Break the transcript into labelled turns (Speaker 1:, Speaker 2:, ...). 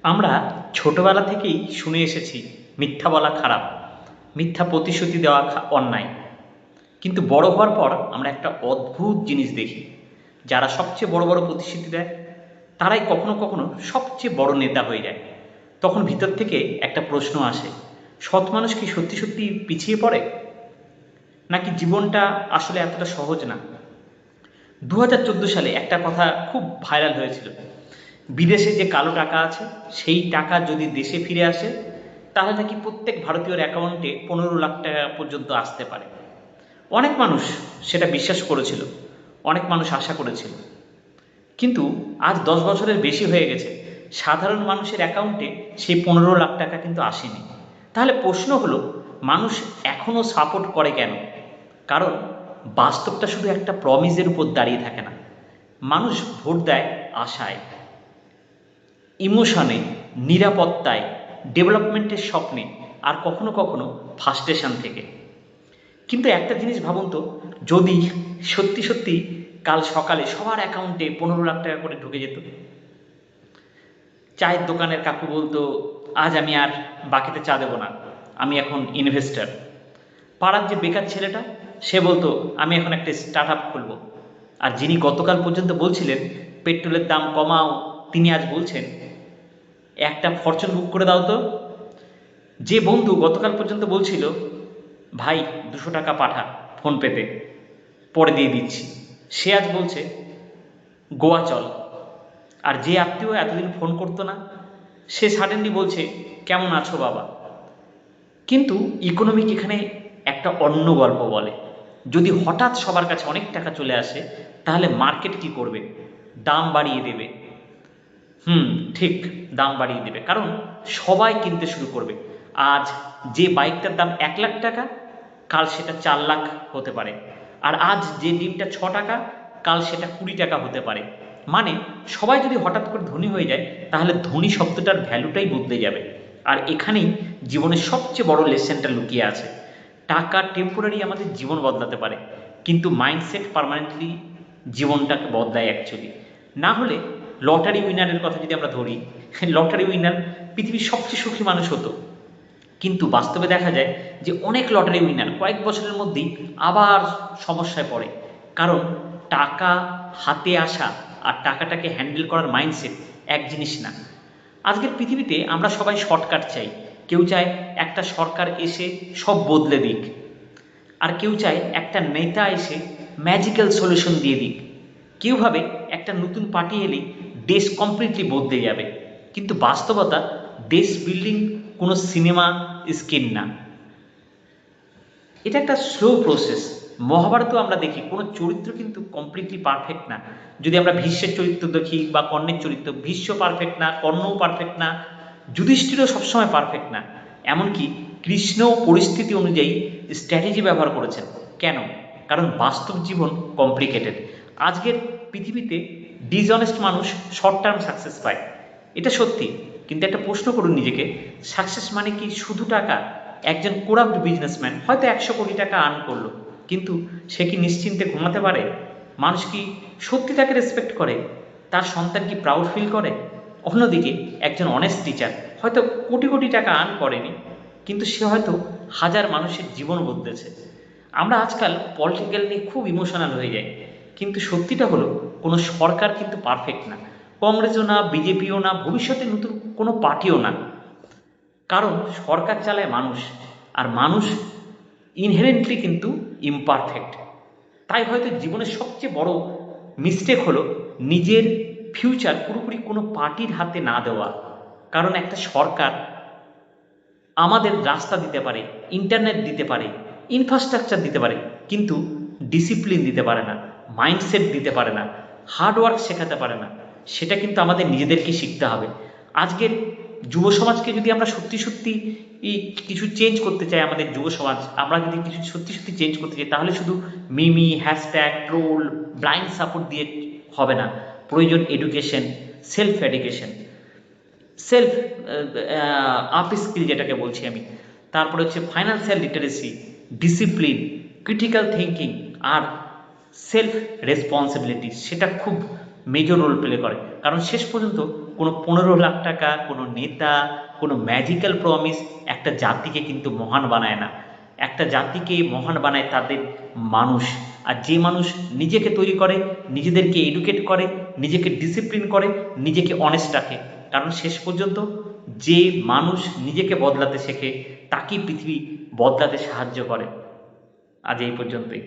Speaker 1: আমরা ছোটবেলা থেকেই শুনে এসেছি মিথ্যা বলা খারাপ, মিথ্যা প্রতিশ্রুতি দেওয়া অন্যায়। কিন্তু বড় হওয়ার পর আমরা একটা অদ্ভুত জিনিস দেখি, যারা সবচেয়ে বড় বড় প্রতিশ্রুতি দেয় তারাই কখনো কখনো সবচেয়ে বড় নেতা হয়ে যায়। তখন ভিতর থেকে একটা প্রশ্ন আসে, সৎ মানুষ কি সত্যি সত্যি পিছিয়ে পড়ে, নাকি জীবনটা আসলে এতটা সহজ না? 2014 সালে একটা কথা খুব ভাইরাল হয়েছিল, বিদেশে যে কালো টাকা আছে সেই টাকা যদি দেশে ফিরে আসে তাহলে নাকি প্রত্যেক ভারতীয়র অ্যাকাউন্টে 15 লাখ টাকা পর্যন্ত আসতে পারে। অনেক মানুষ সেটা বিশ্বাস করেছিল, অনেক মানুষ আশা করেছিল। কিন্তু আজ 10 বছরের বেশি হয়ে গেছে, সাধারণ মানুষের অ্যাকাউন্টে সেই 15 লাখ টাকা কিন্তু আসেনি। তাহলে প্রশ্ন হলো, মানুষ এখনও সাপোর্ট করে কেন? কারণ বাস্তবটা শুধু একটা প্রমিসের উপর দাঁড়িয়ে থাকে না। মানুষ ভোট দেয় আশায়, ইমোশনে, নিরাপত্তায়, ডেভেলপমেন্টের স্বপ্নে, আর কখনো কখনো ফার্স্টেশন থেকে। কিন্তু একটা জিনিস ভাবুন তো, যদি সত্যি সত্যি কাল সকালে সবার অ্যাকাউন্টে 15 লাখ টাকা করে ঢুকে যেত। চায়ের দোকানের কাকু বলতো, আজ আমি আর বাকিতে চা দেবো না, আমি এখন ইনভেস্টার। পাড়ার যে বেকার ছেলেটা, সে বলতো, আমি এখন একটা স্টার্ট আপ খুলবো। আর যিনি গতকাল পর্যন্ত বলছিলেন পেট্রোলের দাম কমাও, তিনি আজ বলছেন একটা ফরচুন বুক করে দাও তো। যে বন্ধু গতকাল পর্যন্ত বলছিল, ভাই 200 টাকা পাঠা ফোনপেতে, পরে দিয়ে দিচ্ছি, সে আজ বলছে গোয়া চল। আর যে আত্মীয় এতদিন ফোন করতো না, সে সাডেনলি বলছে কেমন আছো বাবা। কিন্তু ইকোনমিক এখানে একটা অন্য গল্প বলে। যদি হঠাৎ সবার কাছে অনেক টাকা চলে আসে, তাহলে মার্কেট কি করবে? দাম বাড়িয়ে দেবে। হুম, ঠিক, দাম বাড়িয়ে দেবে, কারণ সবাই কিনতে শুরু করবে। আজ যে বাইকটার দাম 1 লাখ টাকা, কাল সেটা 4 লাখ হতে পারে। আর আজ যে ডিমটা 6 টাকা, কাল সেটা 20 টাকা হতে পারে। মানে সবাই যদি হঠাৎ করে ধনী হয়ে যায়, তাহলে ধনী শব্দটার ভ্যালুটাই বদলে যাবে। আর এখানেই জীবনের সবচেয়ে বড় লেসেনটা লুকিয়ে আছে। টাকা টেম্পোরারি আমাদের জীবন বদলাতে পারে, কিন্তু মাইন্ডসেট পার্মানেন্টলি জীবনটাকে বদলায় অ্যাকচুয়ালি। না হলে লটারি উইনারের কথা যদি আমরা ধরি, লটারি উইনার পৃথিবীর সবচেয়ে সুখী মানুষ হতো। কিন্তু বাস্তবে দেখা যায় যে অনেক লটারি উইনার কয়েক বছরের মধ্যেই আবার সমস্যায় পড়ে। কারণ টাকা হাতে আসা আর টাকাটাকে হ্যান্ডেল করার মাইন্ডসেট এক জিনিস না। আজকের পৃথিবীতে আমরা সবাই শর্টকাট চাই। কেউ চায় একটা সরকার এসে সব বদলে দিক, আর কেউ চায় একটা নেতা এসে ম্যাজিক্যাল সলিউশন দিয়ে দিক। কেউ ভাবে একটা নতুন পার্টি এলেই দেশ কমপ্লিটলি বদলে যাবে। কিন্তু বাস্তবতা, দেশ বিল্ডিং কোনো সিনেমা স্ক্রিন না, এটা একটা স্লো প্রসেস। মহাভারতেও আমরা দেখি কোনো চরিত্র কিন্তু কমপ্লিটলি পারফেক্ট না। যদি আমরা ভীষ্মের চরিত্র দেখি বা কর্ণের চরিত্র, ভীষ্ম পারফেক্ট না, কর্ণও পারফেক্ট না, যুধিষ্ঠিরও সবসময় পারফেক্ট না। এমনকি কৃষ্ণ পরিস্থিতি অনুযায়ী স্ট্র্যাটেজি ব্যবহার করেছেন। কেন? কারণ বাস্তব জীবন কমপ্লিকেটেড। আজকের পৃথিবীতে ডিসঅনেস্ট মানুষ শর্ট টার্ম সাকসেস পায়, এটা সত্যি। কিন্তু একটা প্রশ্ন করুন নিজেকে, সাকসেস মানে কি শুধু টাকা? একজন কোরাপ্ট বিজনেসম্যান হয়তো 100 কোটি টাকা আর্ন করলো, কিন্তু সে কি নিশ্চিন্তে ঘুমাতে পারে? মানুষ কি সত্যি তাকে রেসপেক্ট করে? তার সন্তান কি প্রাউড ফিল করে? অন্যদিকে একজন অনেস্ট টিচার হয়তো কোটি কোটি টাকা আর্ন করেনি, কিন্তু সে হয়তো হাজার মানুষের জীবন বদলেছে। আমরা আজকাল পলিটিক্যাল নিয়ে খুব ইমোশনাল হয়ে যাই, কিন্তু সত্যিটা হলো কোনো সরকার কিন্তু পারফেক্ট না। কংগ্রেসও না, বিজেপিও না, ভবিষ্যতে নতুন কোনো পার্টিও না। কারণ সরকার চালায় মানুষ, আর মানুষ ইনহেরেন্টলি কিন্তু ইমপারফেক্ট। তাই হয়তো জীবনের সবচেয়ে বড় মিস্টেক হলো নিজের ফিউচার পুরোপুরি কোনো পার্টির হাতে না দেওয়া। কারণ একটা সরকার আমাদের রাস্তা দিতে পারে, ইন্টারনেট দিতে পারে, ইনফ্রাস্ট্রাকচার দিতে পারে, কিন্তু ডিসিপ্লিন দিতে পারে না, মাইন্ডসেট দিতে পারে না, হার্ডওয়ার্ক শেখাতে পারে না। সেটা কিন্তু আমাদের নিজেদেরকে শিখতে হবে। আজকের যুব সমাজকে যদি আমরা সত্যি সত্যি কিছু চেঞ্জ করতে চাই, আমাদের যুব সমাজ আমরা যদি কিছু সত্যি সত্যি চেঞ্জ করতে চাই, তাহলে শুধু meme, hashtag, troll, blind support দিয়ে হবে না। প্রয়োজন education, self education, self upskill যেটাকে বলছি আমি। তারপরে হচ্ছে financial literacy, discipline, critical thinking, আর সেলফ রেসপন্সিবিলিটি, সেটা খুব মেজর রোল প্লে করে। কারণ শেষ পর্যন্ত কোনো 15 লাখ টাকা, কোনো নেতা, কোনো ম্যাজিক্যাল প্রমিস একটা জাতিকে কিন্তু মহান বানায় না। একটা জাতিকে মহান বানায় তাদের মানুষ। আর যে মানুষ নিজেকে তৈরি করে, নিজেদেরকে এডুকেট করে, নিজেকে ডিসিপ্লিন করে, নিজেকে অনেস্ট রাখে, কারণ শেষ পর্যন্ত যে মানুষ নিজেকে বদলাতে শেখে তাকেই পৃথিবী বদলাতে সাহায্য করে। আজ এই পর্যন্তই।